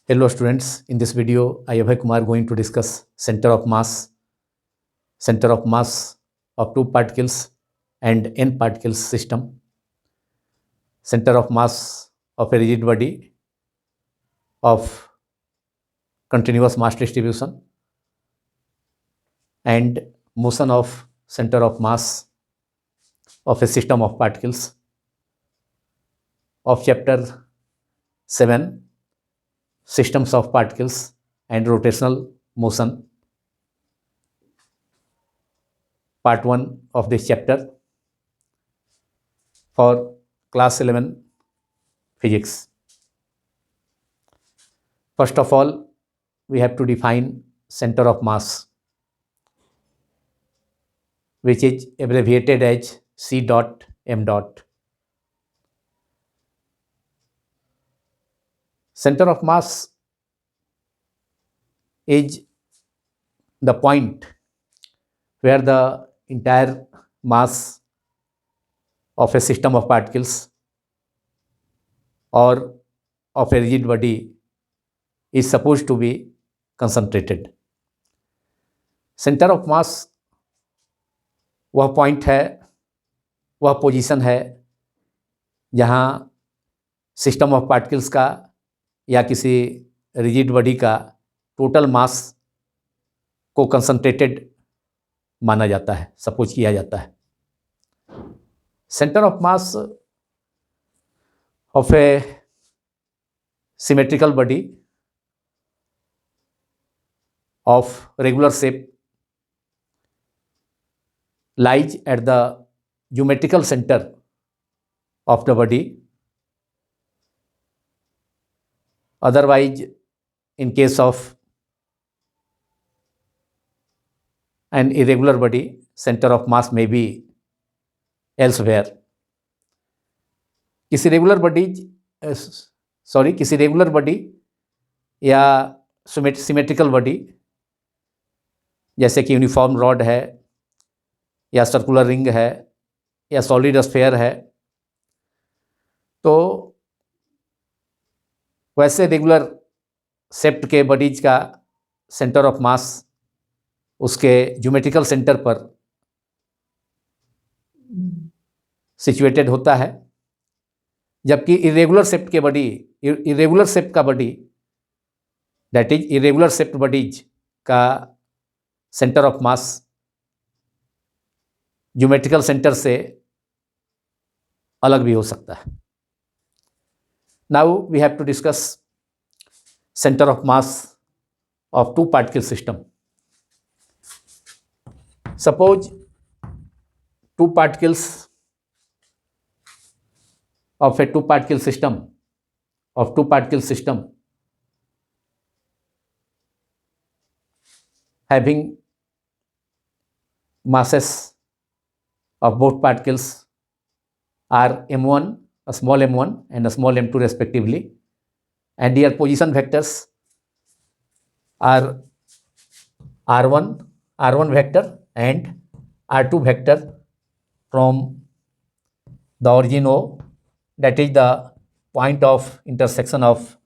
Hello students, in this video I Abhay Kumar going to discuss center of mass of two particles and n particles system, center of mass of a rigid body of continuous mass distribution and motion of center of mass of a system of particles of chapter 7 systems of particles and rotational motion, part 1 of this chapter for class 11 physics. First of all, we have to define center of mass, which is abbreviated as C dot m dot. Center of mass is the point where the entire mass of a system of particles or of a rigid body is supposed to be concentrated. Centre of मास वह point है, वह position है जहाँ system of particles का या किसी rigid body का total मास को कंसंट्रेटेड माना जाता है, सपोज किया जाता है. Centre of mass of A symmetrical body of regular shape lies at the geometrical center of the body. Otherwise, in case of an irregular body, center of mass may be elsewhere. किसी regular body या symmetrical body जैसे कि uniform rod है या circular ring है या solid sphere है, तो वैसे रेगुलर शेप्ड के बॉडीज का सेंटर ऑफ मास उसके ज्योमेट्रिकल सेंटर पर सिचुएटेड होता है, जबकि इरेगुलर शेप्ड का body that is irregular shaped bodies का centre of mass geometrical centre से अलग भी हो सकता है. Now we have to discuss centre of mass of two particle system. Suppose two particles of a two particle system having masses of both particles are m1, a small m1 and a small m2 respectively, and their position vectors are r1 vector and r2 vector from the origin O, that is the point of intersection of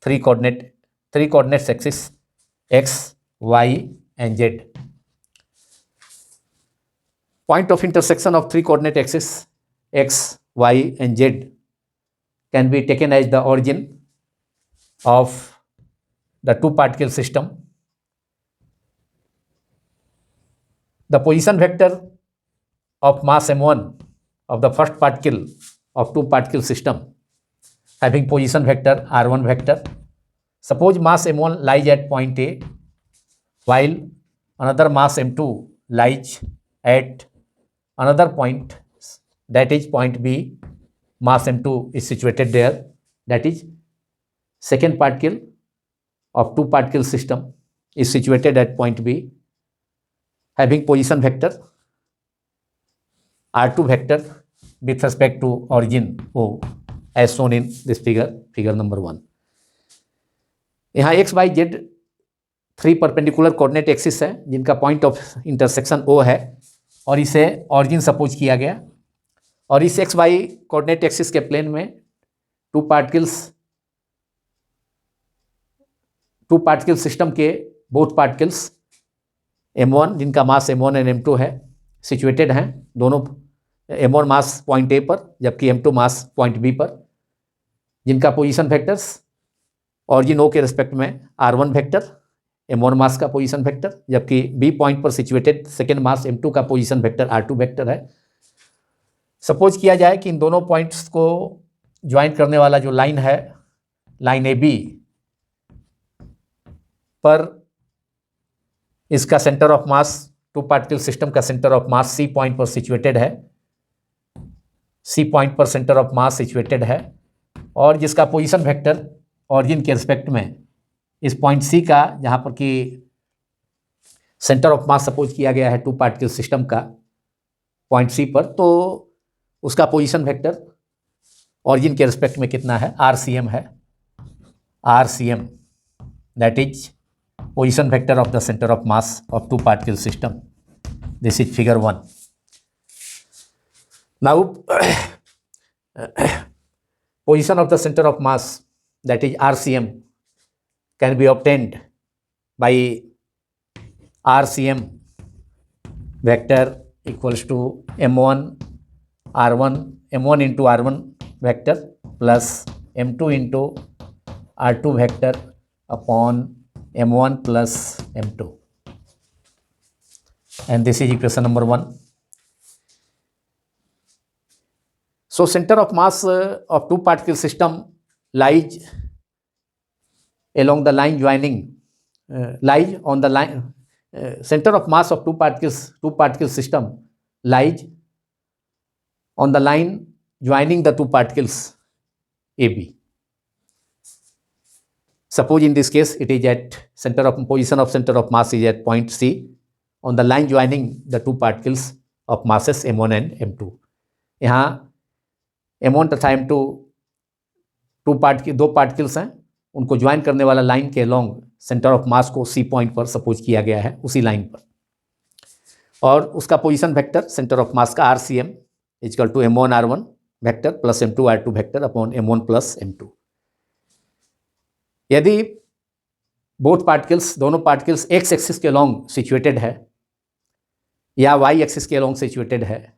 three coordinate axes x, y and z. Point of intersection of three coordinate axes x, y and z can be taken as the origin of the two particle system. The position vector of mass m1 of the first particle of two particle system having position vector r1 vector. Suppose mass m1 lies at point A while another mass m2 lies at another point, that is point B. Mass m2 is situated there, that is second particle of two particle system is situated at point B having position vector r2 vector with respect to origin O as shown in this figure number 1. यहाँ x, y, z three perpendicular coordinate axis है जिनका point of intersection O है और इसे origin suppose किया गया, और इस एक्स वाई कोऑर्डिनेट एक्सिस के प्लेन में two particles two particle system के बोथ पार्टिकल्स m1 जिनका मास m1 एंड m2 है सिचुएटेड हैं, दोनों m1 मास पॉइंट ए पर जबकि m2 मास पॉइंट बी पर, जिनका पोजीशन वेक्टर्स ऑरिजिन O के रिस्पेक्ट में r1 वेक्टर m1 मास का पोजीशन वेक्टर, जबकि बी पॉइंट पर सिचुएटेड सेकेंड मास m2 का पोजीशन वेक्टर r2 वेक्टर है। सपोज किया जाए कि इन दोनों पॉइंट्स को ज्वाइन करने वाला जो लाइन है, लाइन AB पर इसका centre of mass, two particle system का centre of mass C point पर सिचुएटेड है, C पॉइंट पर सेंटर ऑफ मास सिचुएटेड है, और जिसका पोजीशन वेक्टर ऑरिजिन के रिस्पेक्ट में इस पॉइंट C का, जहाँ पर कि सेंटर ऑफ मास सपोज किया गया है टू पार्टिकल सिस्टम का पॉइंट C पर, तो उसका पोजीशन वेक्टर ऑरिजिन के रिस्पेक्ट में कितना है, RCM है, RCM that is position vector of the center of mass of two particle system. This is figure 1. Now position of the center of mass, that is RCM, can be obtained by RCM vector equals to m1 r1 m1 into r1 vector plus m2 into r2 vector upon m1 plus m2, and this is equation number 1. So center of mass of two particle system lies along the line joining lies on the line center of mass of two particle system lies on the line joining the two particles AB. Suppose in this case it is at position of center of mass is at point C on the line joining the two particles of masses m1 and m2. यहाँ m1 तथा m2 दो particles हैं, उनको join करने वाला line के along centre of mass को C point पर सपोज किया गया है, उसी लाइन पर, और उसका position vector centre of mass का RCM equal to m1 r1 vector plus m2 r2 vector upon m1 plus m2। यदि बोथ पार्टिकल्स, दोनों पार्टिकल्स x एक्सिस के अलोंग सिचुएटेड है या y एक्सिस के अलोंग सिचुएटेड है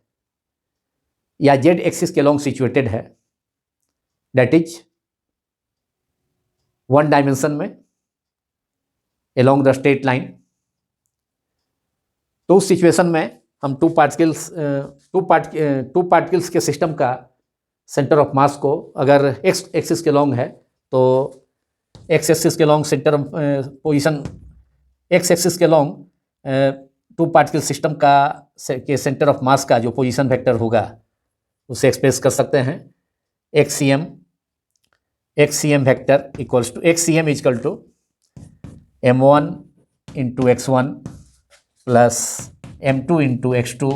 या z एक्सिस के अलोंग सिचुएटेड है, दैट इज वन डायमेंशन में अलोंग द स्ट्रेट लाइन, तो उस सिचुएशन में हम टू पार्टिकल्स के सिस्टम का सेंटर ऑफ मास को अगर x एक्सिस के अलोंग है तो एक्स एक्सिस के long centre position x axis के लॉन्ग टू पार्टिकल सिस्टम का के सेंटर ऑफ मास का जो पोजीशन वेक्टर होगा उसे एक्सप्रेस कर सकते हैं X C M vector equals to X equal to m1 into x1 plus m2 into x2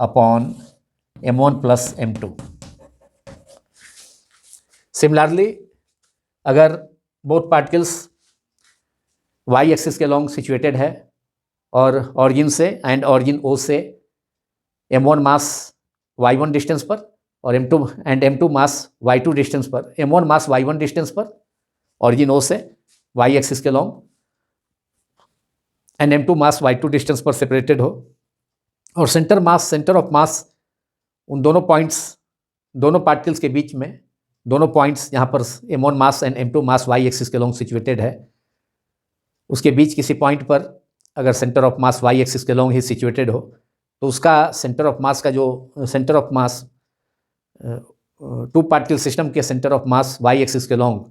upon m1 plus m2। Similarly अगर बोथ पार्टिकल्स y एक्सिस के long situated है और ऑरिजिन से एंड ऑरिजिन O से m1 मास y1 distance पर और m2 मास y2 distance पर, m1 मास y1 distance पर ऑरिजिन O से y एक्सिस के long and m2 mass y2 distance पर सेपरेटेड हो, और सेंटर ऑफ मास उन दोनों पार्टिकल्स के बीच में, दोनों पॉइंट्स यहाँ पर m1 mass and m2 mass y axis के लॉन्ग सिचुएटेड है, उसके बीच किसी पॉइंट पर अगर centre of mass y axis के लॉन्ग ही सिचुएटेड हो तो उसका सेंटर ऑफ मास का जो centre of mass two particle system के centre of mass y axis के लॉन्ग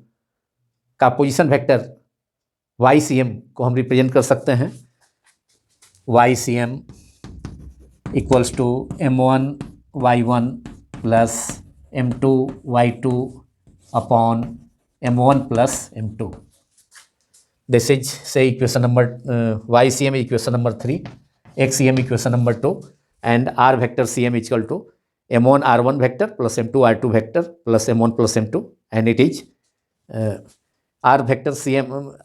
का पोजीशन वेक्टर YCM को हम रिप्रेजेंट कर सकते हैं YCM equals to m1 y1 plus m2 y2 upon m1 plus m2. This is say equation number YCM equation number 3, XCM equation number 2, and R vector CM is equal to m1 r1 vector plus m2 r2 vector plus m1 plus m2, and it is R vector CM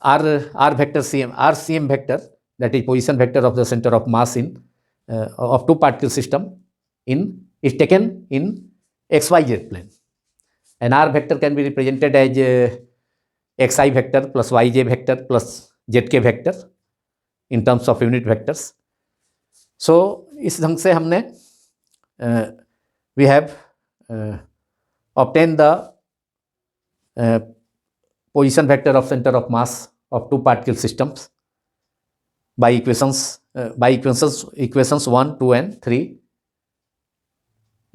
RCM vector, that is position vector of the center of mass in of two particle system is taken in XYZ plane, and R vector can be represented as xi vector plus yj vector plus zk vector in terms of unit vectors. So इस ढंग से हमने we have obtained the position vector of center of mass of two particle systems by equations 1, 2 and 3.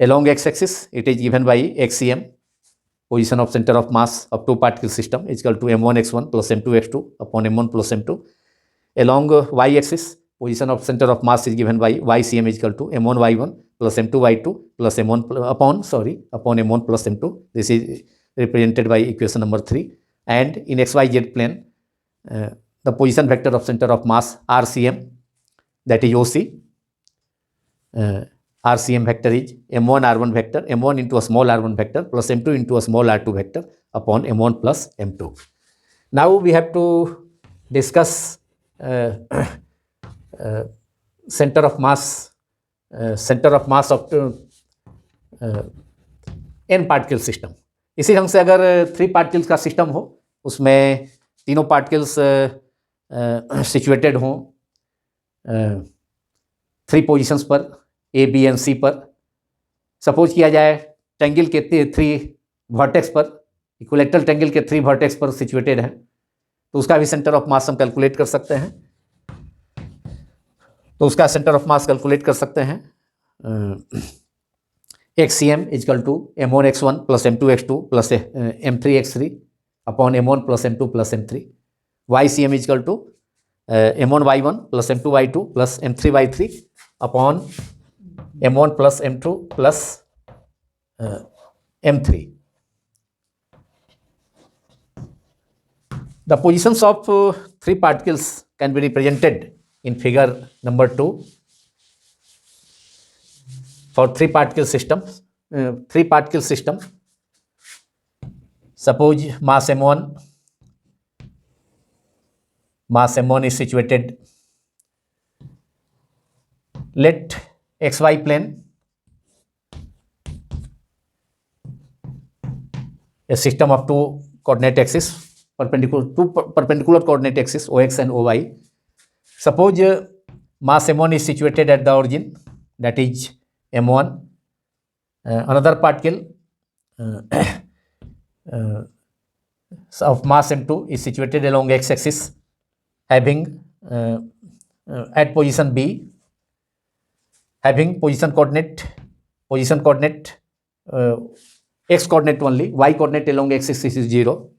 Along x-axis it is given by xcm, position of center of mass of two particle system, is equal to m1 x1 plus m2 x2 upon m1 plus m2. Along y-axis position of center of mass is given by ycm, is equal to m1 y1 plus m2 y2 plus upon m1 plus m2. This is represented by equation number 3. And in xyz plane, the position vector of center of mass rcm, that is OC, RCM vector is m1 r1 vector, m1 into a small r1 vector plus m2 into a small r2 vector upon m1 plus m2. Now we have to discuss center of mass of n particle system. इसी ढंग से अगर 3 particles का system हो, उसमें तीनों particles situated हों 3 positions पर, ए बी एंड सी पर. सपोज किया जाए ट्रायंगल के 3 वर्टेक्स पर, इक्विलैटरल ट्रायंगल के 3 वर्टेक्स पर सिचुएटेड है, तो उसका भी सेंटर ऑफ मास हम कैलकुलेट कर सकते हैं. तो उसका सेंटर ऑफ मास कैलकुलेट कर सकते हैं. xcm is equal to m1 x1 plus m2 x2 plus m3 x3 upon m1 plus m2 plus m3. ycm is equal to m1 y1 plus m2 y2 plus m3 y3 upon m1 plus m2 plus m3. The positions of 3 particles can be represented in figure number 2 for 3 particle system. Suppose mass m1 is situated, let xy plane, a system of 2 coordinate axes, perpendicular coordinate axes ox and oy. Suppose mass m1 is situated at the origin, that is m1. Another particle of mass m2 is situated along x-axis, having at position b, having position coordinate x coordinate only, y coordinate along x-axis is 0,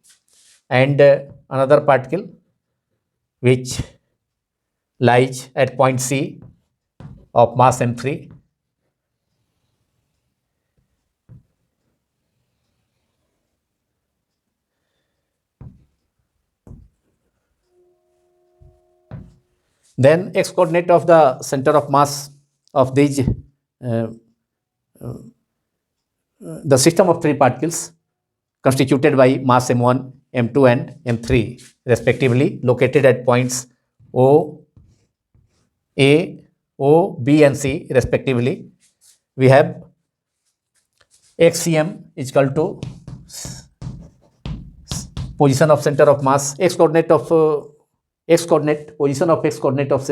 and another particle which lies at point C of mass m3. Then x coordinate of the center of mass of these the system of 3 particles constituted by mass m1, m2 and m3 respectively, located at points O, A, O, B and C respectively. We have xcm is equal to position of center of mass, position of x coordinate of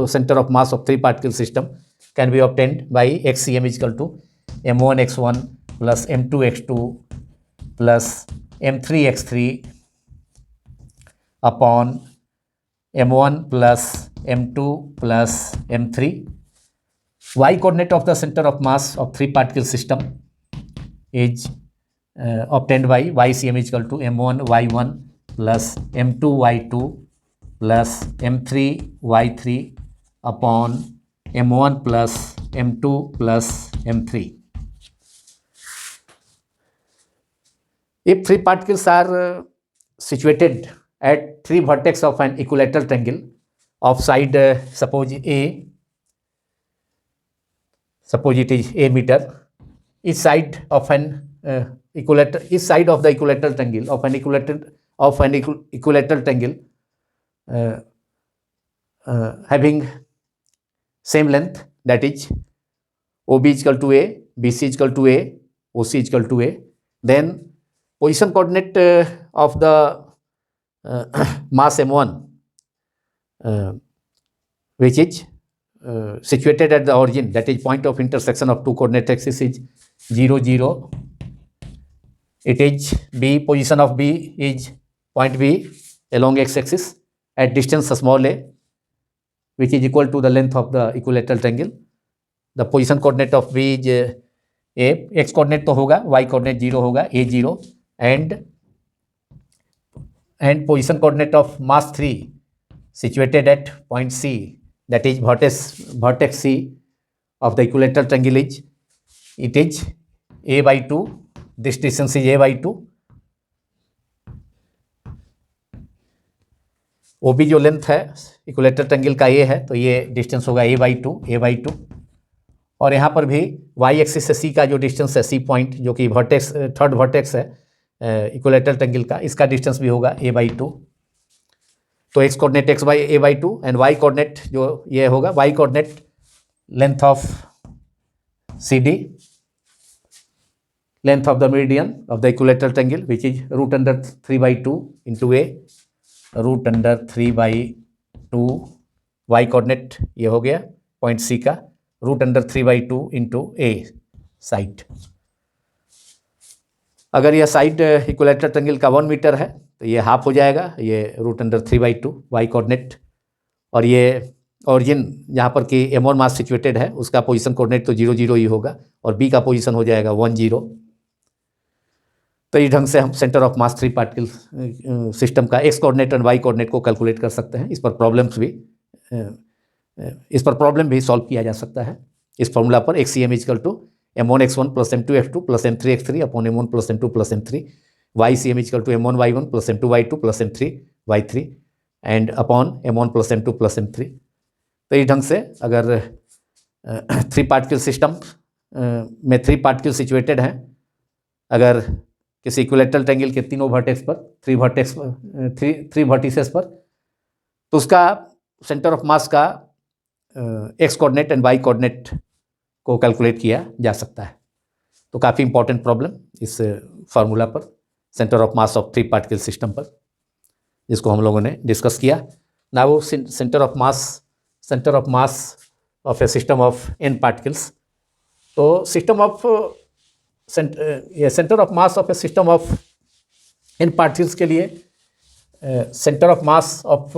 center of mass of 3 particle system can be obtained by xcm is equal to m1 x1 plus m2 x2 plus m3 x3 upon m1 plus m2 plus m3. Y coordinate of the center of mass of 3 particle system is obtained by ycm is equal to m1 y1 plus m2 y2 plus m3 y3 upon m1 plus m2 plus m3. If 3 particles are situated at 3 vertex of an equilateral triangle of side suppose A, suppose it is A meter, each side of an each side of the equilateral triangle of an equilateral triangle having same length, that is OB is equal to A, BC is equal to A, OC is equal to A. Then position coordinate of the mass m1 which is situated at the origin, that is point of intersection of two coordinate axes is 0 0. It is B, position of B is point B along x-axis at distance small a, which is equal to the length of the equilateral triangle. The position coordinate of B is A, x coordinate तो होगा, y coordinate 0 होगा, A 0, and position coordinate of mass 3 situated at point C, that is vertex C of the equilateral triangle is, it is A by 2. This distance is A by 2. वो भी जो length है equilateral triangle का ए है, तो ये distance होगा A by 2. और यहाँ पर भी y एक्सिस से C का जो डिस्टेंस है, C पॉइंट जो कि थर्ड वर्टेक्स है इक्विलेटरल ट्रायंगल का, इसका डिस्टेंस भी होगा A by 2. तो x coordinate x by A by 2 and y coordinate जो ये होगा, y coordinate length of CD, length of the meridian of the equilateral triangle, which is root under 3 by 2 into A, root under 3 by 2, y coordinate ये हो गया point C का, root under 3 by 2 into A side. अगर यह side equilateral triangle का 1 metre है तो ये हाफ हो जाएगा, ये root under 3 by 2 y coordinate. और ये ऑरिजिन जहाँ पर कि m1 मास सिचुएटेड है उसका पोजीशन कोऑर्डिनेट तो 0 0 ही होगा और b का पोजीशन हो जाएगा 1 0. तो इस ढंग से हम centre of mass 3 particle system का एक्स कोऑर्डिनेट और वाई कोऑर्डिनेट को कैलकुलेट कर सकते हैं. इस पर प्रॉब्लम भी सॉल्व किया जा सकता है. इस फॉर्मूला पर XCM equal to m1 x1 plus m2 x2 plus m3 x3 upon m1 plus m2 plus m3, YCM equal to m1 y1 plus m2 y2 plus m3 y3 and upon m1 plus m2 plus m3. तो इस ढंग से अगर 3 particle system में 3 particle situated हैं, अगर किसी equilateral triangle के तीनों वर्टेक्स पर, 3 वर्टिसेस पर, तो उसका सेंटर ऑफ मास का x coordinate and y coordinate को कैलकुलेट किया जा सकता है. तो काफ़ी इंपॉर्टेंट प्रॉब्लम इस फार्मूला पर, centre of mass of 3 particle system पर, जिसको हम लोगों ने डिस्कस किया. Now centre of mass of a system of n particles. तो centre of mass of a system of n particles के लिए centre of mass of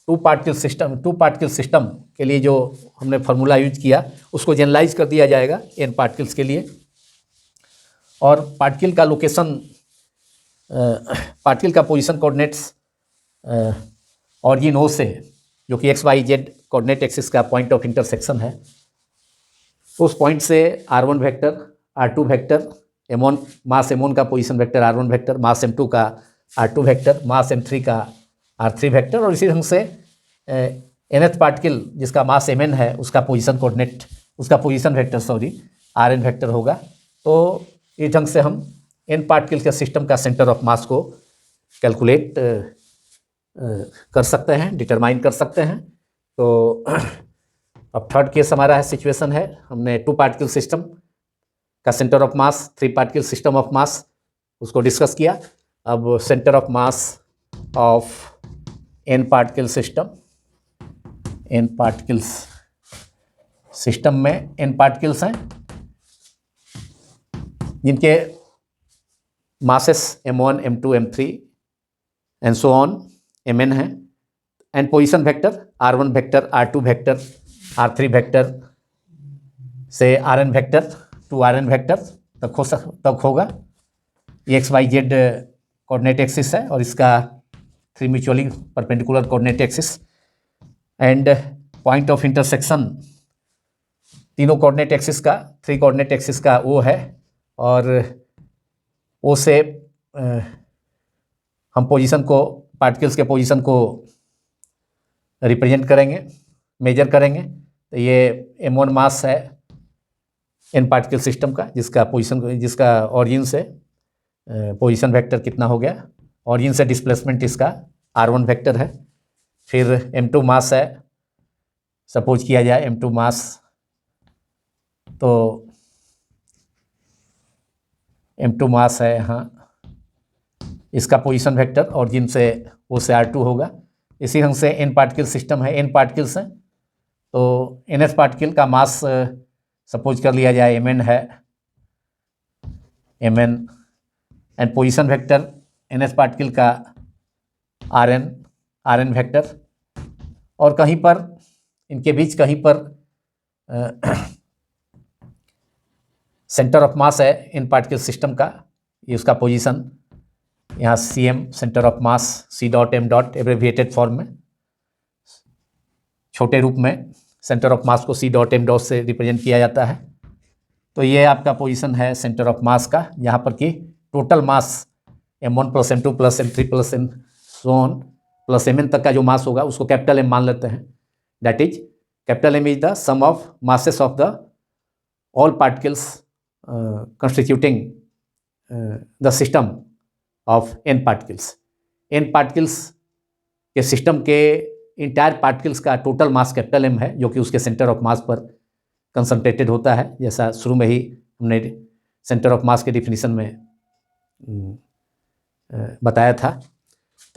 2 particle system के लिए जो हमने फार्मूला यूज किया उसको जनरलाइज कर दिया जाएगा n पार्टिकल्स के लिए. और पार्टिकल का लोकेशन, पार्टिकल का पोजीशन कोऑर्डिनेट्स ऑरिजिन O से, जो कि x y z coordinate axis का पॉइंट ऑफ इंटरसेक्शन है, उस पॉइंट से r1 vector, r2 vector, m1 मास m1 का पोजीशन वेक्टर r1 वेक्टर, मास m2 का r2 वेक्टर, मास m3 का r3 वेक्टर, और इसी ढंग से nth पार्टिकल जिसका मास mn है उसका पोजीशन कोऑर्डिनेट, उसका पोजीशन वेक्टर rn वेक्टर होगा. तो इस ढंग से हम n पार्टिकल के सिस्टम का सेंटर ऑफ मास को कैलकुलेट कर सकते हैं, डिटरमाइन कर सकते हैं. तो अब थर्ड केस हमारा है, सिचुएशन है, हमने 2 पार्टिकल सिस्टम का centre of mass, 3 particle system of mass, उसको डिस्कस किया. अब centre of mass of n particle system में n पार्टिकल्स हैं जिनके masses m1 m2 m3 and so on mn है, and position vector r1 vector, r2 vector, r3 vector से rn vector to rn vector तक होगा. ये x y z coordinate axis है और इसका 3 mutually perpendicular coordinate axis, and point of intersection तीनों coordinate axis का, 3 कोऑर्डिनेट एक्सिस का O है, और O से हम पोजीशन को, पार्टिकल्स के पोजीशन को रिप्रेजेंट करेंगे, मेजर करेंगे. तो ये m1 मास है n पार्टिकल सिस्टम का, जिसका ऑरिजिन से पोजीशन वेक्टर कितना हो गया, ऑरिजिन से डिस्प्लेसमेंट इसका r1 वेक्टर है. फिर m2 मास है, सपोज किया जाए m2 मास, तो m2 मास है यहाँ इसका पोजीशन वेक्टर ऑरिजिन से O से R2 होगा। इसी ढंग से n पार्टिकल सिस्टम है, n पार्टिकल्स हैं, तो nth पार्टिकल का मास सपोज कर लिया जाए mn है, mn, and position vector nth particle का rn वेक्टर, और कहीं पर इनके बीच कहीं पर सेंटर ऑफ मास है इन पार्टिकल सिस्टम का, ये उसका पोजीशन यहाँ cm centre of mass c dot m dot abbreviated form में, छोटे रूप में सेंटर ऑफ मास को c डॉट m डॉट से रिप्रेजेंट किया जाता है। तो ये आपका पोजीशन है सेंटर ऑफ मास का, यहाँ पर कि total mass m1 plus m2 plus m3 plus m so on plus mn तक का जो मास होगा उसको कैपिटल M मान लेते हैं। That is capital M is the sum of masses of the all particles constituting the system of n particles. n particles के system के इंटायर पार्टिकल्स का टोटल मास कैपिटल M है, जो कि उसके सेंटर ऑफ मास पर कंसंट्रेटेड होता है, जैसा शुरू में ही हमने सेंटर ऑफ मास के डिफिनीशन में बताया था।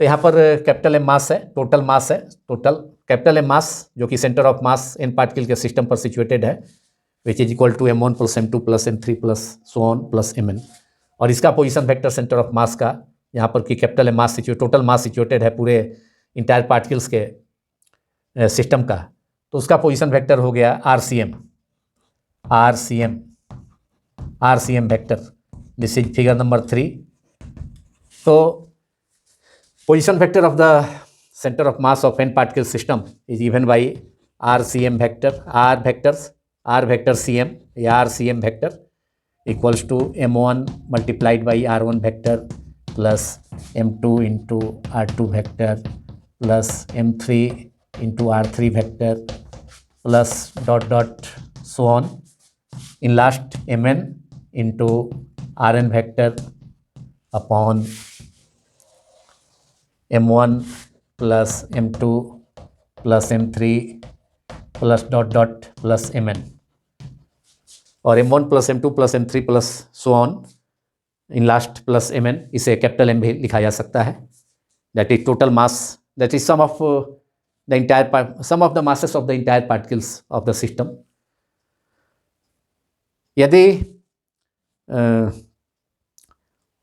तो यहाँ पर कैपिटल M मास है, टोटल मास है, टोटल कैपिटल M मास जो कि centre of mass n particle के सिस्टम पर सिचुएटेड है, which is equal to m1 plus m2 plus m3 plus so on plus mn, और इसका position vector centre of mass का यहाँ पर कि capital M mass total mass situated है पूरे इंटायर पार्टिकल्स के सिस्टम का, तो उसका पोजीशन वेक्टर हो गया RCM vector. This is figure number 3। So position vector of the centre of mass of n particle system is given by RCM vector, R vector CM या RCM vector equals to m1 multiplied by r1 vector plus m2 into r2 vector plus m3 into r3 vector plus dot dot so on in last mn into rn vector upon m1 plus m2 plus m3 plus dot dot plus mn, और m1 plus m2 plus m3 plus so on in last plus mn, इसे capital M भी लिखा जा सकता है। That is total mass, that is sum of the masses of the entire particles of the system. यदि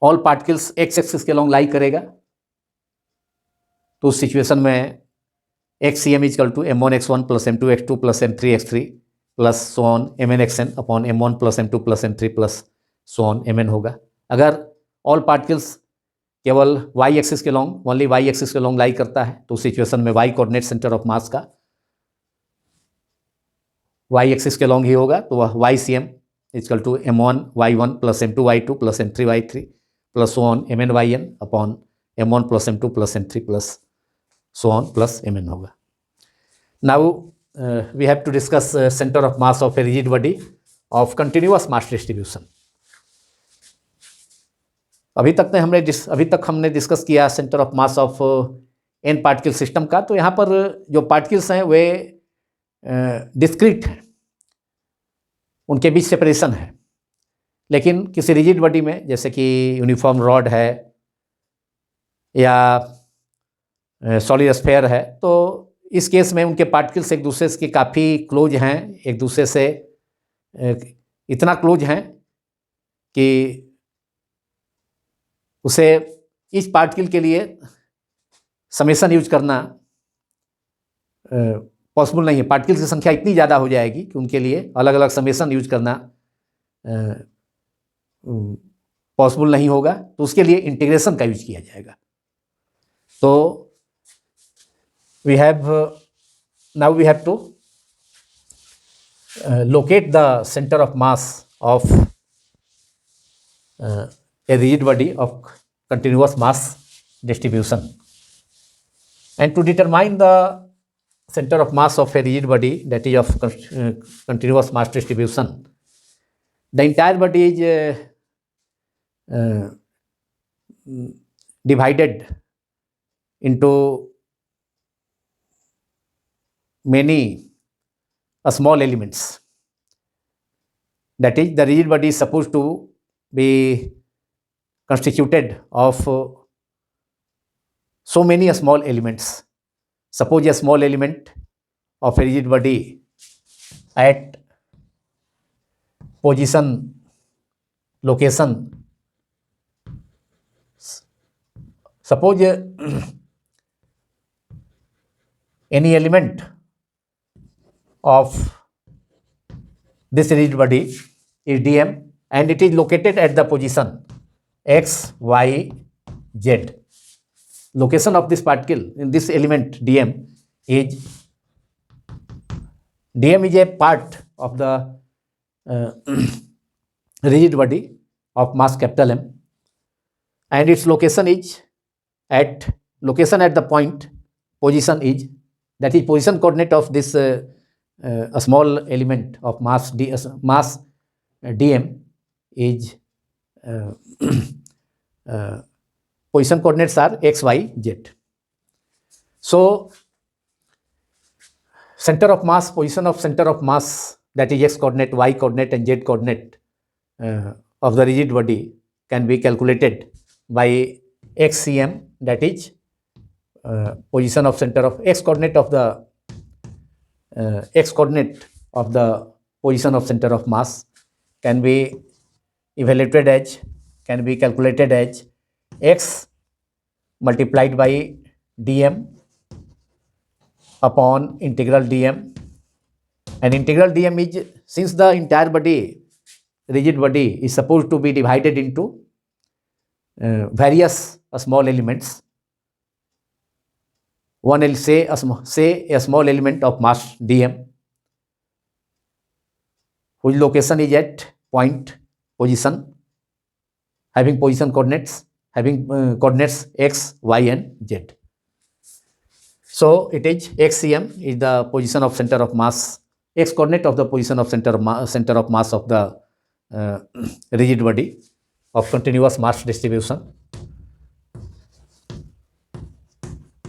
all particles x axis के along lie करेगा तो उस सिचुएशन में xcm is equal to m1 x1 plus m2 x2 plus m3 x3 plus so on mn xn upon m1 plus m2 plus m3 plus so on mn होगा। अगर all particles केवल y axis के along, only y axis के along lie करता है तो उस situation में y coordinate centre of mass का y एक्सिस के लॉन्ग ही होगा, तो वह ycm equal to m1 y1 plus m2 y2 plus m3 y3 plus so on mn yn upon m1 plus m2 plus m3 plus so on plus mn होगा। Now we have to discuss centre of mass of a rigid body of continuous mass distribution. अभी तक हमने discuss किया centre of mass of n particle system का। तो यहाँ पर जो पार्टिकल्स हैं वे डिस्क्रीट हैं, उनके बीच सेपरेशन है, लेकिन किसी रिजिड बॉडी में जैसे कि यूनिफॉर्म रॉड है या सॉलिड स्फीयर है, तो इस केस में उनके पार्टिकल्स एक दूसरे के काफ़ी क्लोज हैं, एक दूसरे से इतना क्लोज हैं कि उसे इस पार्टिकल के लिए समेशन यूज करना पॉसिबल नहीं है। पार्टिकल्स की संख्या इतनी ज़्यादा हो जाएगी कि उनके लिए अलग अलग समेशन यूज करना पॉसिबल नहीं होगा, तो उसके लिए इंटीग्रेशन का यूज किया जाएगा। तो now we have to locate the center of mass of a rigid body of continuous mass distribution, and to determine the center of mass of a rigid body, that is of continuous mass distribution, the entire body is divided into many small elements. That is, the rigid body is supposed to be constituted of so many small elements. Suppose a small element of a rigid body at position, location. Suppose any element of this rigid body is dm and it is located at the position x, y, z. Location of this particle in this element dm is a part of the rigid body of mass capital M, and its location is at the point position is, that is position coordinate of this a small element of mass dm is position coordinates are x, y, z. So center of mass, position of center of mass, that is x coordinate, y coordinate and z coordinate of the rigid body can be calculated by xcm, that is position of center of x coordinate of the position of center of mass can be calculated as x multiplied by dm upon integral dm, and integral dm is, since the entire body, rigid body, is supposed to be divided into various small elements. One will say a small element of mass dm whose location is at point position having position coordinates x, y and z. So it is xcm is the position of center of mass, x coordinate of the position of center of mass of the rigid body of continuous mass distribution.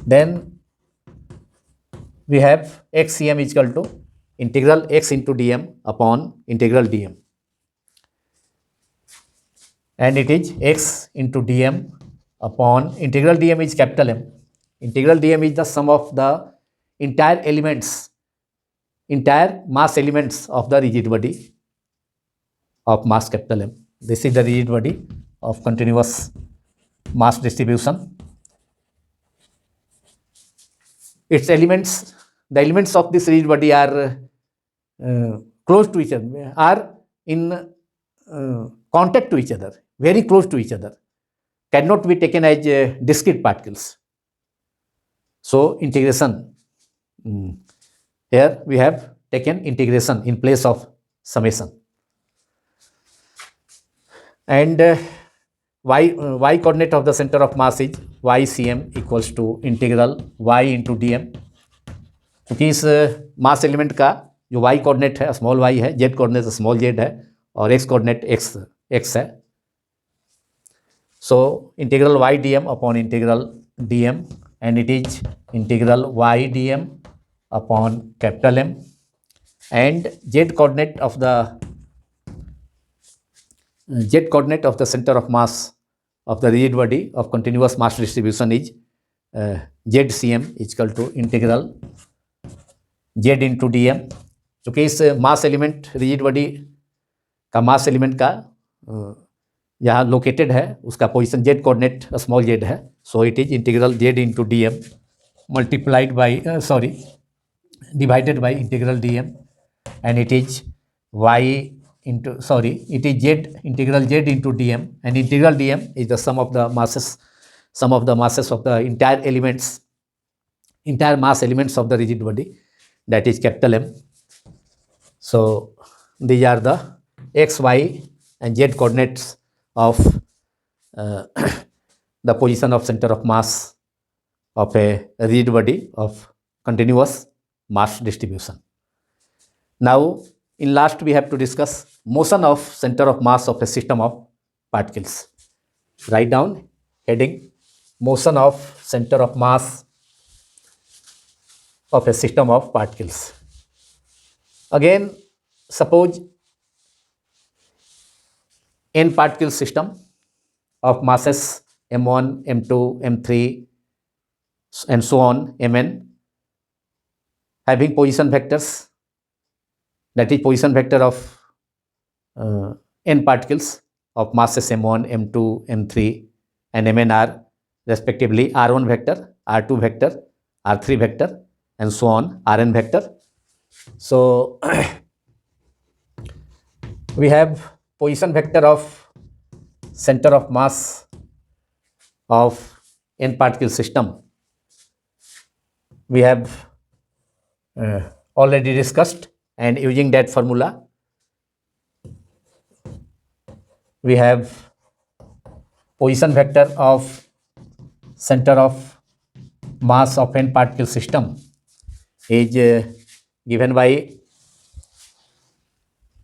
Then we have xcm is equal to integral x into dm upon integral dm, and it is x into dm upon integral dm is capital M. Integral dm is the sum of the entire mass elements of the rigid body of mass capital M. This is the rigid body of continuous mass distribution. Its elements, the elements of this rigid body are close to each other, are in contact to each other, very close to each other, cannot be taken as discrete particles. So integration, here we have taken integration in place of summation, and y coordinate of the center of mass is ycm equals to integral y into dm, क्योंकि इस मास element का जो y coordinate है small y है, z coordinate small z है और x coordinate x है. So integral y dm upon integral dm, and it is integral y dm upon capital M, and z coordinate of the center of mass of the rigid body of continuous mass distribution is zcm is equal to integral z into dm. क्योंकि इस मास element rigid body का मास element का यहाँ located है, उसका position z coordinate small z है. So it is integral z into D M multiplied by divided by integral D M, and it is z integral z into dm, and integral dm is the sum of the masses of the entire mass elements of the rigid body, that is capital M. So these are the x, y and z coordinates of the position of center of mass of a rigid body of continuous mass distribution. Now in last we have to discuss motion of center of mass of a system of particles. Write down heading motion of center of mass of a system of particles. Again, suppose n particle system of masses m1, m2, m3 and so on mn having position vectors, that is position vector of n particles of masses m1, m2, m3 and mn are respectively r1 vector, r2 vector, r3 vector and so on rn vector. So we have position vector of center of mass of n particle system. We have already discussed, and using that formula we have position vector of center of mass of n particle system is given by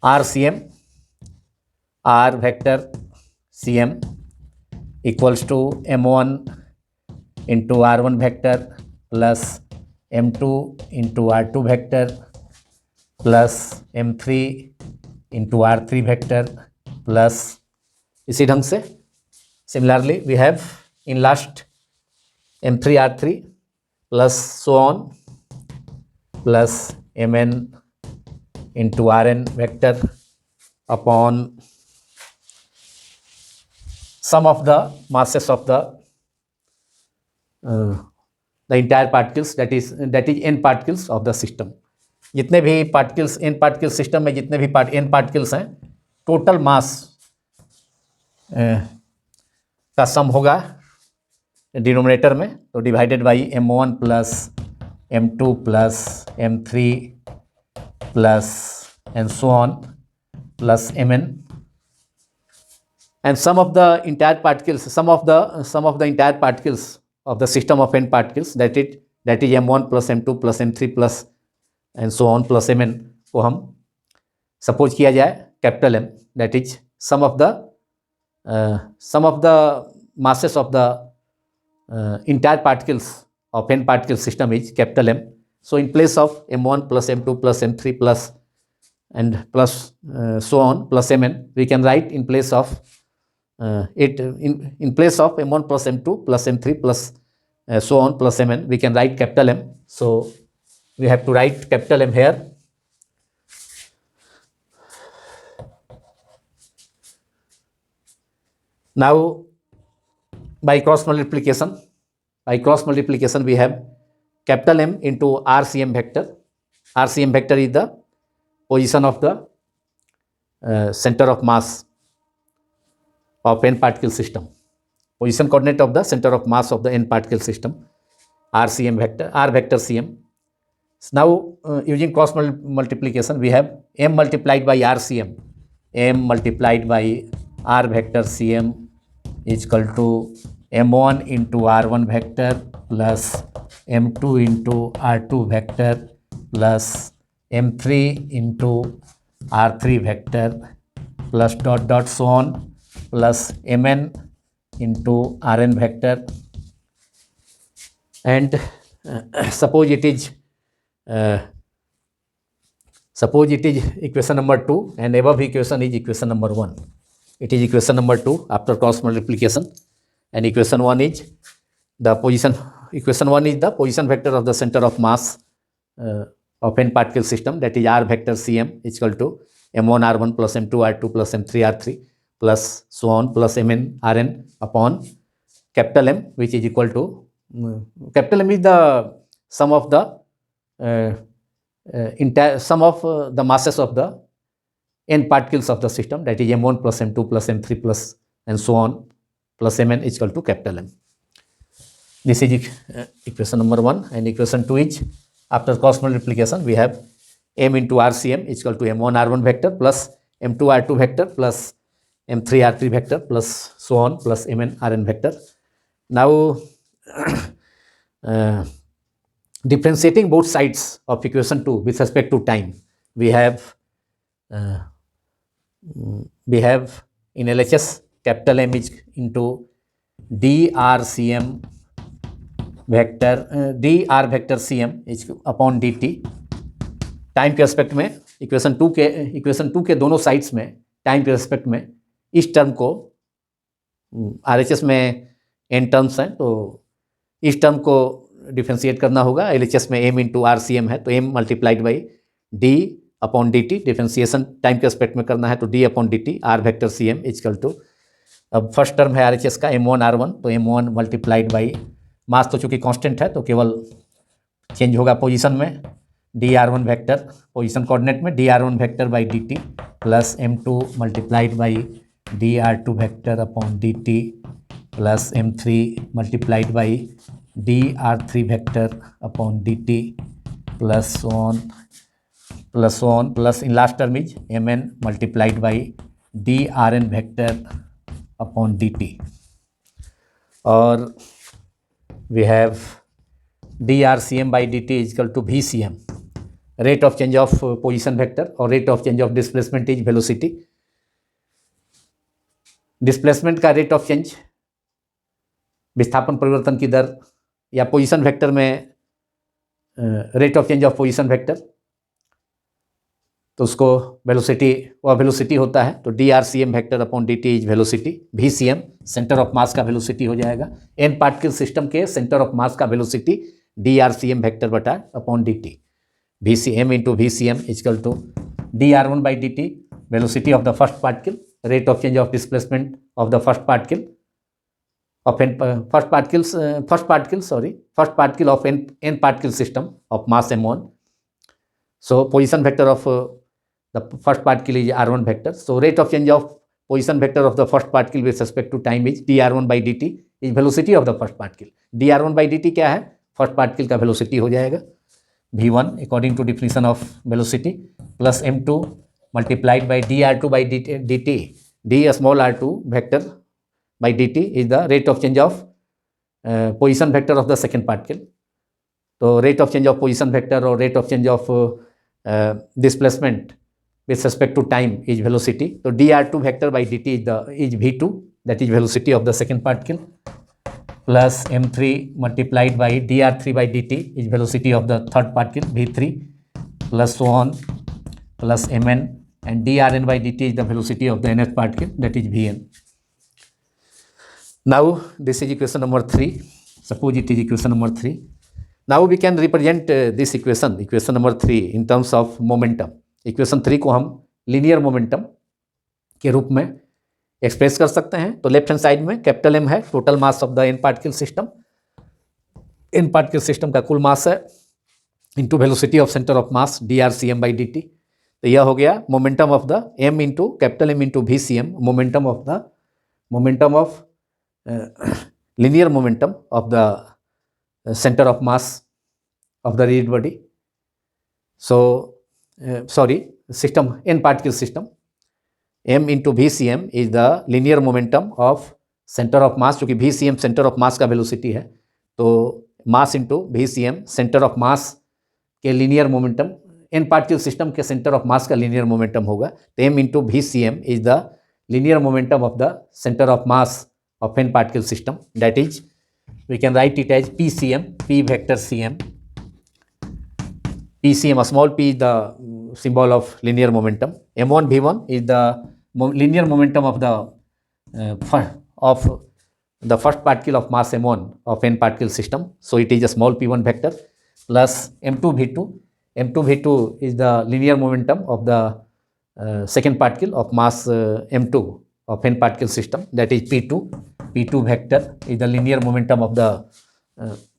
RCM, R vector Cm equals to m1 into r1 vector plus m2 into r2 vector plus m3 into r3 vector plus इसी ढंग से similarly we have in last m3 r3 plus so on plus mn into rn vector upon sum of the masses of the entire particles, that is n particles of the system. जितने भी particles n particle system में जितने भी n particles हैं total mass का सम होगा denominator में, तो divided by m1 plus m2 plus m3 plus and so on plus mn and sum of the entire particles, sum of the entire particles of the system of n particles, that is m1 plus m2 plus m3 plus and so on plus mn को हम suppose किया जाए capital M, that is sum of the masses of the entire particles of n particle system is capital M. So in place of m1 plus m2 plus m3 plus and plus so on plus mn, we can write in place of in place of m1 plus m2 plus m3 plus so on plus mn, we can write capital M. So we have to write capital M here. Now by cross multiplication we have capital M into RCM vector. RCM vector is the position of the center of mass of n particle system, position coordinate of the center of mass of the n particle system, RCM vector, R vector Cm. Now using cross multiplication we have M multiplied by RCM, M multiplied by R vector Cm is equal to m1 into r1 vector plus m2 into r2 vector plus m3 into r3 vector plus dot dot so on plus mn into rn vector, and suppose it is equation number 2 and above equation is equation number 1. It is equation number 2 after cross multiplication, and equation 1 is the position vector of the center of mass of n particle system, that is R vector Cm is equal to m1 r1 plus m2 r2 plus m3 r3 plus so on plus mn rn upon capital M, which is equal to capital M is the sum of the entire sum of the masses of the n particles of the system, that is m1 plus m2 plus m3 plus and so on plus mn is equal to capital M. This is equation number 1, and equation 2 is after cross multiplication we have m into RCM is equal to m1 r1 vector plus m2 r2 vector plus m3 r3 vector plus so on plus mn rn vector. Now differentiating both sides of equation 2 with respect to time, we have in LHS capital M is into drCM vector dr vector Cm is upon dt. Time के respect में equation 2 के दोनों sides में time के respect में इस term को RHS में n टर्म्स हैं, तो इस टर्म को डिफ्रेंशिएट करना होगा। LHS में m into R C M है तो m multiplied by d upon D T, differentiation time के एस्पेक्ट में करना है तो d upon D T R vector C M equal to, अब फर्स्ट टर्म है RHS का m1 r1 तो m1 मल्टीप्लाइड बाई मास तो चूँकि कांस्टेंट है तो केवल चेंज होगा पोजीशन में, dr1 वेक्टर पोजीशन कोऑर्डिनेट में dr1 vector by dt plus m2 multiplied by dr2 vector upon dt plus m3 multiplied by dr3 vector upon dt plus on plus in last term is mn multiplied by drn vector upon dt और we have drcm by dt is equal to vcm, rate of change of position vector और rate of change of displacement is velocity. Displacement का rate of change, विस्थापन परिवर्तन की दर, या position vector में rate of change of position vector, तो उसको वेलोसिटी, वह वेलोसिटी होता है तो drcm vector upon dt is velocity, vcm centre of mass का वेलोसिटी हो जाएगा, n पार्टिकल सिस्टम के सेंटर ऑफ मास का वेलोसिटी drcm वेक्टर बटा upon dt, vcm into vcm equal to dr1 by dt velocity of the first particle, rate of change of displacement of the first particle of first particle of n particle system of mass m1. So position vector of the first particle is r1 vector. So rate of change of position vector of the first particle with respect to time is dr1 by dt is velocity of the first particle. dr1 by dt क्या है? First particle का velocity हो जाएगा v1 according to definition of velocity plus m2 multiplied by dr2 by dt, d small r2 vector by dt is the rate of change of position vector of the second particle. तो rate of change of position vector और rate of change of displacement with respect to time is velocity. So dr2 vector by dt is v2, that is velocity of the second particle, plus m3 multiplied by dr3 by dt is velocity of the third particle v3, plus so on, plus mn, and drn by dt is the velocity of the nth particle, that is vn. Now this is equation number 3. Suppose it is equation number 3. Now we can represent this equation number 3 in terms of momentum. Equation 3 को हम linear momentum के रूप में express कर सकते हैं. So left hand side में capital M है total mass of the N particle system, N particle system का कुल मास है into velocity of centre of mass drcm by dt. तो यह हो गया momentum of the m into capital M into vcm, momentum of linear momentum of the centre of mass of the rigid body. So system, n particle system, m into vcm is the linear momentum of center of mass, क्योंकि vcm centre of mass का velocity है तो mass into vcm centre of mass के linear momentum, n particle system के centre of mass का linear momentum होगा. तो m into vcm is the linear momentum of the centre of mass of n particle system, that is we can write it as pcm, p vector cm. PCM, a small p is the symbol of linear momentum. M1 V1 is the linear momentum of the first particle of mass M1 of n particle system. So it is a small p1 vector plus M2 V2. M2 V2 is the linear momentum of the second particle of mass M2 of n particle system, that is P2. P2 vector is the linear momentum of the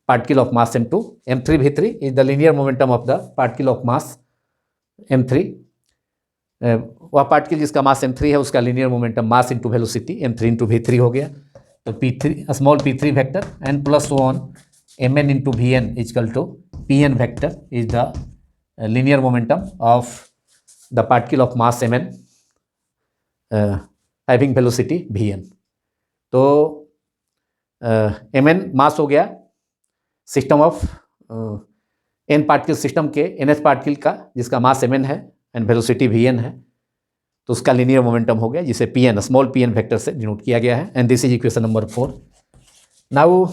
particle of mass m2. m3 v3 is the linear momentum of the particle of mass m3. वह particle जिसका मास m3 है उसका linear momentum mass into velocity m3 into v3 हो गया. तो p3 small p3 vector and plus one mn into vn equal to pn vector is the linear momentum of the particle of mass mn having velocity vn. तो mn mass हो गया system of N particle system के nth particle का जिसका mass mn है and velocity vn है, तो उसका लीनियर मोमेंटम हो गया जिसे pn स्मॉल pn वेक्टर से डिनोट किया गया है. And this is equation number 4. Now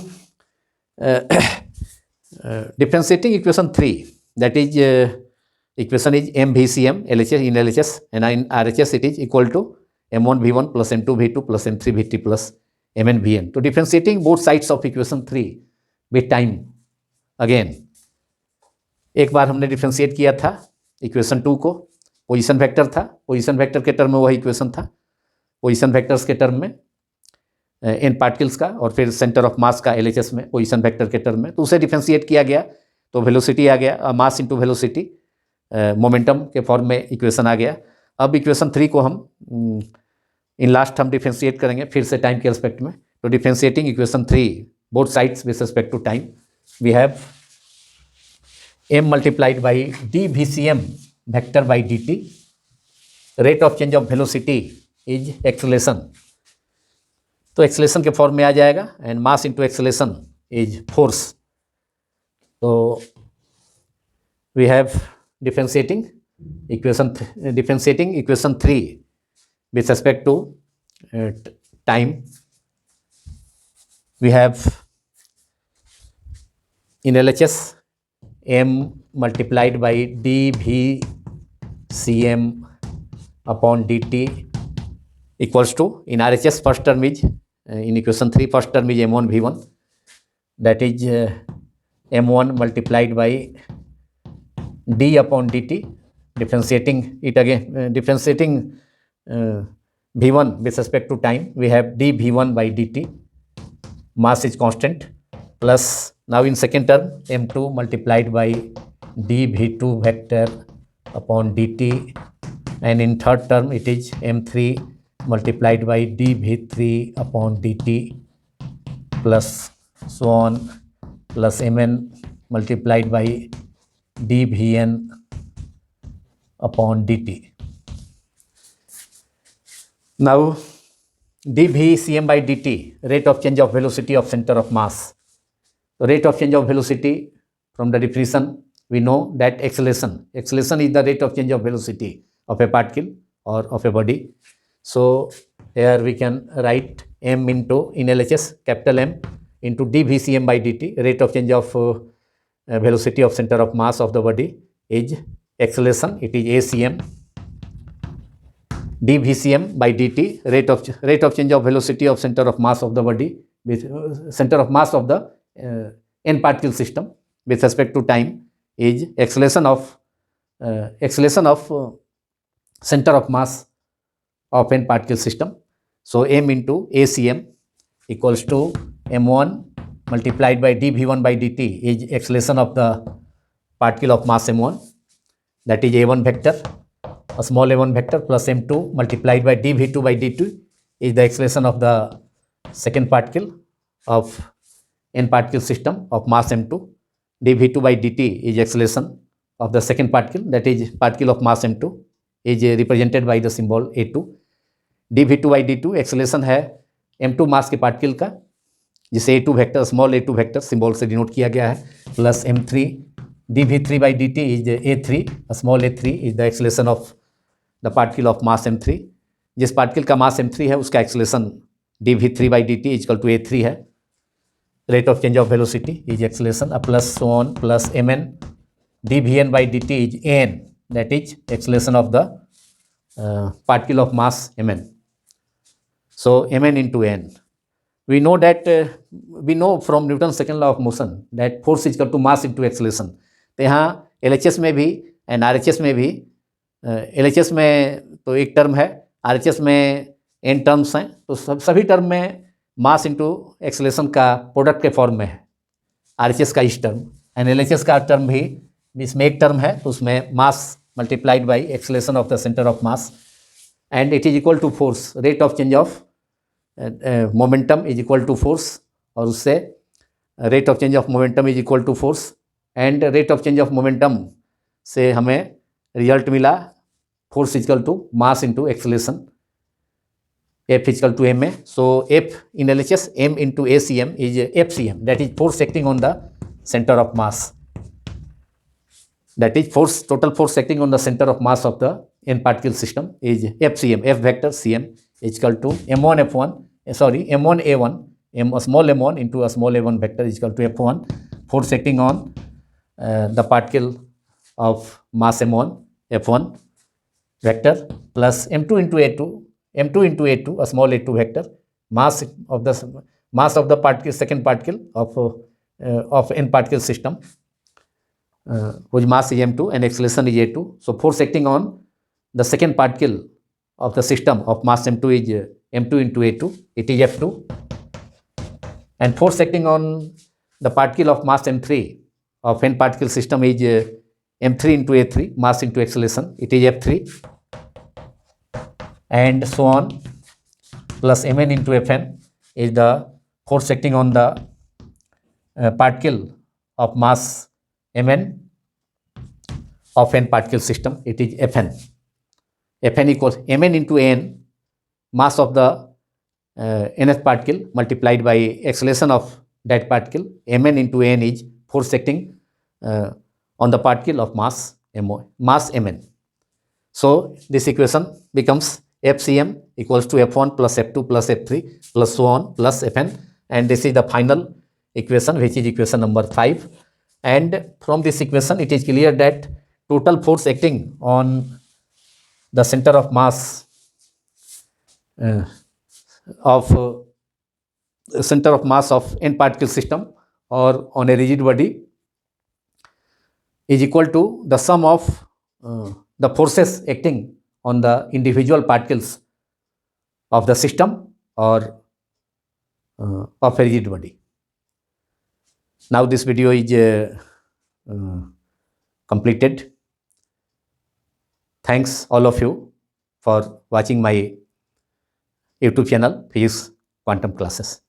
differentiating equation 3, that is equation is mvcm LHS in LHS and in RHS it is equal to m1 v1 plus m2 v2 plus m3 v3 plus mn vn. तो differentiating both sides of equation 3 with time again एक बार हमने differentiate किया था equation 2 को, position vector था, position vector के term में वही इक्वेशन था, पोजीशन वेक्टर्स के टर्म में एन पार्टिकल्स का, और फिर सेंटर ऑफ मास का एलएचएस में पोजीशन वेक्टर के टर्म में, तो उसे डिफ्रेंशिएट किया गया तो वेलोसिटी आ गया, मास इंटू वेलोसिटी मोमेंटम के फॉर्म में इक्वेशन आ गया। अब इक्वेशन 3 को हम इन लास्ट हम डिफ्रेंशिएट करेंगे फिर से टाइम के रिस्पेक्ट में। तो differentiating equation 3 both sides with respect to time, we have m multiplied by dvcm vector by dt, rate of change of velocity is acceleration, तो एक्सेलेशन के फॉर्म में आ जाएगा, and mass into acceleration is force. तो we have differentiating equation 3 with respect to time, we have in LHS m multiplied by dvcm upon dt equals to, in RHS first term is in equation 3 first term is m1 v1, that is m1 multiplied by d upon dt, differentiating it again, differentiating v1 with respect to time, we have dv1 by dt, mass is constant, plus now in second term m2 multiplied by dv2 vector upon dt, and in third term it is m3 multiplied by dv3 upon dt, plus so on, plus mn multiplied by dvn upon dt. Now dvcm by dt, rate of change of velocity of center of mass. So rate of change of velocity, from the definition we know that acceleration is the rate of change of velocity of a particle or of a body. So here we can write m into, in LHS capital M into dvcm by dt, rate of change of velocity of center of mass of the body is acceleration, it is acm, dvcm by dt, rate of change of velocity of center of mass of the body with center of mass of the n particle system with respect to time is acceleration of center of mass of n particle system. So m into acm equals to m1 multiplied by dv1 by dt is acceleration of the particle of mass m1, that is a1 vector, a small a1 vector, plus m2 multiplied by dv2 by dt is the acceleration of the second particle of n particle system of mass m2, dv2 by dt is acceleration of the second particle, that is particle of mass m2 is represented by the symbol a2, dv2 by dt acceleration है m2 मास के particle का, जिसे a2 vector, small a2 vector symbol से denote किया गया है, plus m3 dv3 by dt is a3, small a3 is the acceleration of the particle of mass m3, जिस particle का मास m3 है उसका acceleration dv3 by dt is equal to a3 है, rate of change of velocity is acceleration, plus so on, plus mn dvn by dt is an, that is acceleration of the particle of mass mn. So mn into n, we know that we know from Newton's second law of motion that force is equal to mass into acceleration. तो यहाँ LHS में भी and RHS में भी, LHS में तो एक term है, RHS में n टर्म्स हैं, तो सभी टर्म में मास इंटू एक्सेलेरेशन का प्रोडक्ट के फॉर्म में है RHS का इस टर्म, एंड LHS का टर्म भी, इसमें एक टर्म है तो उसमें mass multiplied by acceleration of the centre of mass, and it is equal to force, rate of change of momentum is equal to force, और उससे rate of change of momentum is equal to force, and rate of change of momentum से हमें result मिला force equal to mass into acceleration, F is equal to ma. So F in LHS, m into acm is fcm, that is force acting on the center of mass, that is force, total force acting on the center of mass of the n particle system is fcm, f vector cm is equal to m1 f1, m1 a1, a small m1 into a small a1 vector is equal to f1, force acting on the particle of mass m1 f1 vector, plus m2 into a2, a small a2 vector, mass of the particle, second particle of of n particle system whose mass is m2 and acceleration is a2. So force acting on the second particle of the system of mass m2 is m2 into a2, it is f2, and force acting on the particle of mass m3 of n particle system is m3 into a3, mass into acceleration, it is f3, and so on, plus mn into fn is the force acting on the particle of mass mn of n particle system, it is fn. Fn equals mn into an, mass of the nth particle multiplied by acceleration of that particle. Mn into n is force acting on the particle of mass mn. So this equation becomes FCM equals to F1 plus F2 plus F3 plus so on plus Fn, and this is the final equation, which is equation number 5. And from this equation it is clear that total force acting on the center of mass of n particle system or on a rigid body is equal to the sum of the forces acting on the individual particles of the system or of a rigid body. Now this video is completed. Thanks all of you for watching my YouTube channel, Physics Quantum Classes.